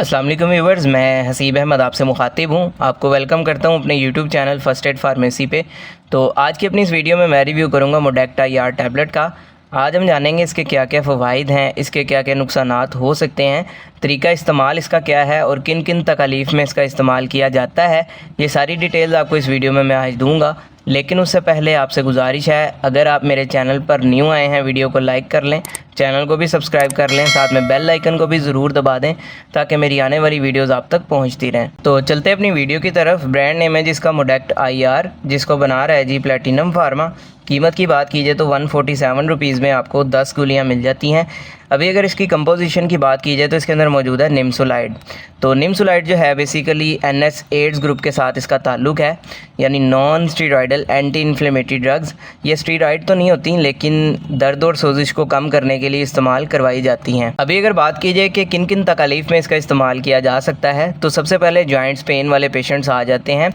अस्सलाम वालेकुम व्यूवर्स, मैं हसीब अहमद आपसे मुखातिब हूँ। आपको वेलकम करता हूँ अपने YouTube channel first aid pharmacy पे। तो आज की अपनी इस वीडियो में मैं रिव्यू करूँगा मोडेक्टा IR टैबलेट का। आज हम जानेंगे इसके क्या क्या फ़वाइद हैं, इसके क्या क्या नुकसानात हो सकते हैं, तरीका इस्तेमाल इसका क्या है और किन किन तकालीफ़ में इसका इस्तेमाल किया जाता है। ये सारी डिटेल्स आपको इस वीडियो में मैं आज दूँगा। लेकिन उससे पहले आपसे गुजारिश है, अगर आप मेरे चैनल पर न्यू आए हैं वीडियो को लाइक कर लें, चैनल को भी सब्सक्राइब कर लें, साथ में बेल आइकन को भी ज़रूर दबा दें ताकि मेरी आने वाली वीडियोस आप तक पहुंचती रहें। तो चलते हैं अपनी वीडियो की तरफ। ब्रांड नेम है जिसका मोडेक्ट IR, जिसको बना रहा है जी प्लेटिनम फार्मा। कीमत की बात कीजिए तो 147 रुपीज़ में आपको 10 गोलियाँ मिल जाती हैं। अभी अगर इसकी कंपोजिशन की बात की जाए तो इसके अंदर मौजूद है निम्सोलाइड। तो निम्सोलाइड जो है बेसिकली NSAIDs ग्रुप के साथ इसका ताल्लुक है, यानी non steroidal anti inflammatory drugs. ये स्टीरॉयड तो नहीं होती लेकिन दर्द और सोजिश को कम करने के लिए इस्तेमाल करवाई जाती हैं। अभी अगर बात की जाए कि किन किन तकालीफ में इसका इस्तेमाल किया जा सकता है, तो सबसे पहले जॉइंट्स पेन वाले पेशेंट्स आ जाते हैं,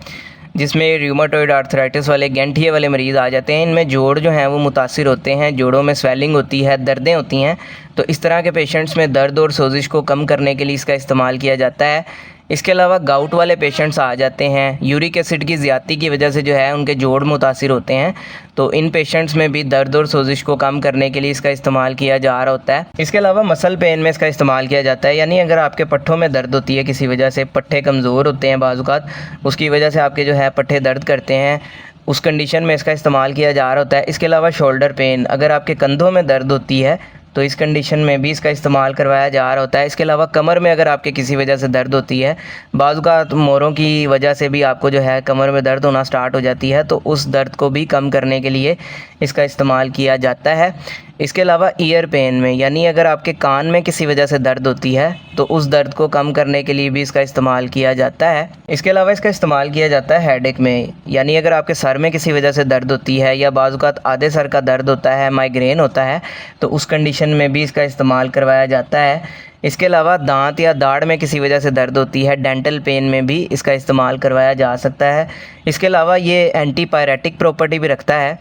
जिसमें रूमेटॉइड आर्थराइटिस वाले, गैंठिए वाले मरीज़ आ जाते हैं। इनमें जोड़ जो हैं वो मुतासिर होते हैं, जोड़ों में स्वेलिंग होती है, दर्दें होती हैं। तो इस तरह के पेशेंट्स में दर्द और सोजिश को कम करने के लिए इसका इस्तेमाल किया जाता है। इसके अलावा गाउट वाले पेशेंट्स आ जाते हैं, यूरिक एसिड की ज़्यादती की वजह से जो है उनके जोड़ मुतासिर होते हैं। तो इन पेशेंट्स में भी दर्द और सोजिश को कम करने के लिए इसका इस्तेमाल किया जा रहा होता है। इसके अलावा मसल पेन में इसका इस्तेमाल किया जाता है, यानी अगर आपके पट्ठों में दर्द होती है किसी वजह से, पट्ठे कमज़ोर होते हैं बाज़-औक़ात, उसकी वजह से आपके जो है पट्ठे दर्द करते हैं, उस कंडीशन में इसका इस्तेमाल किया जा रहा होता है। इसके अलावा शोल्डर पेन, अगर आपके कंधों में दर्द होती है तो इस कंडीशन में भी इसका इस्तेमाल करवाया जा रहा होता है। इसके अलावा कमर में अगर आपके किसी वजह से दर्द होती है, बाज़ औक़ात मोरों की वजह से भी आपको जो है कमर में दर्द होना स्टार्ट हो जाती है, तो उस दर्द को भी कम करने के लिए इसका इस्तेमाल किया जाता है। इसके अलावा ईयर पेन में, यानी अगर आपके कान में किसी वजह से दर्द होती है तो उस दर्द को कम करने के लिए भी इसका इस्तेमाल किया जाता है। इसके अलावा इसका इस्तेमाल किया जाता है हेडेक में, यानी अगर आपके सर में किसी वजह से दर्द होती है या बाज़ औक़ात आधे सर का दर्द होता है, माइग्रेन होता है, तो उस कंडीशन में भी इसका इस्तेमाल करवाया जाता है। इसके अलावा दांत या दाढ़ में किसी वजह से दर्द होती है, डेंटल पेन में भी इसका इस्तेमाल करवाया जा सकता है। इसके अलावा ये एंटीपायरेटिक प्रॉपर्टी भी रखता है,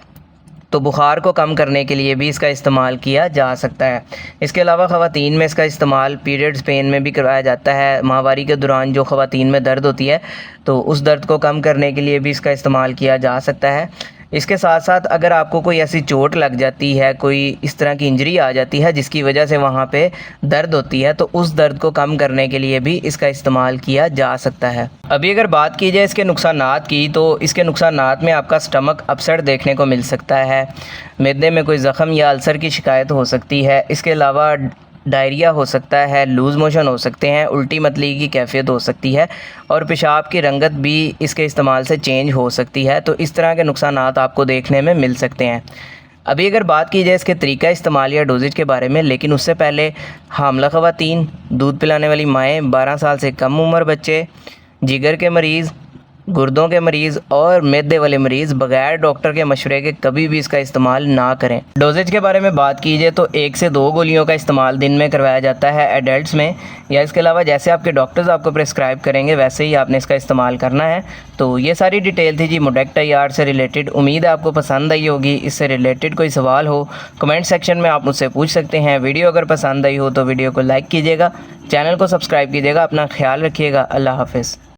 तो बुखार को कम करने के लिए भी इसका इस्तेमाल किया जा सकता है। इसके अलावा ख़वातीन में इसका इस्तेमाल पीरियड्स पेन में भी करवाया जाता है। माहवारी के दौरान जो ख़वातीन में दर्द होती है तो उस दर्द को कम करने के लिए भी इसका इस्तेमाल किया जा सकता है। इसके साथ साथ अगर आपको कोई ऐसी चोट लग जाती है, कोई इस तरह की इंजरी आ जाती है जिसकी वजह से वहाँ पे दर्द होती है, तो उस दर्द को कम करने के लिए भी इसका इस्तेमाल किया जा सकता है। अभी अगर बात की जाए इसके नुकसानात की, तो इसके नुकसानात में आपका स्टमक अपसेट देखने को मिल सकता है, मैदे में कोई ज़ख़म या अल्सर की शिकायत हो सकती है। इसके अलावा डायरिया हो सकता है, लूज़ मोशन हो सकते हैं, उल्टी मतली की कैफियत हो सकती है और पेशाब की रंगत भी इसके इस्तेमाल से चेंज हो सकती है। तो इस तरह के नुकसानात आपको देखने में मिल सकते हैं। अभी अगर बात की जाए इसके तरीका इस्तेमाल या डोजेज के बारे में, लेकिन उससे पहले हामला ख़वातीन, दूध पिलाने वाली माएँ, 12 साल से कम उम्र बच्चे, जिगर के मरीज़, गुर्दों के मरीज़ और मैदे वाले मरीज़ बग़ैर डॉक्टर के मशवरे के कभी भी इसका इस्तेमाल ना करें। डोजेज के बारे में बात की जाए तो 1 से 2 गोलियों का इस्तेमाल दिन में करवाया जाता है एडल्ट्स में, या इसके अलावा जैसे आपके डॉक्टर्स आपको प्रेस्क्राइब करेंगे वैसे ही आपने इसका इस्तेमाल करना है। तो ये सारी डिटेल थी जी मोडेक्टा IR से रिलेटेड। उम्मीद है आपको पसंद आई होगी। इससे रिलेटेड कोई सवाल हो कमेंट सेक्शन में आप मुझसे पूछ सकते हैं। वीडियो अगर पसंद आई हो तो वीडियो को लाइक कीजिएगा, चैनल को सब्सक्राइब कीजिएगा। अपना ख्याल रखिएगा। अल्लाह हाफ़िज़।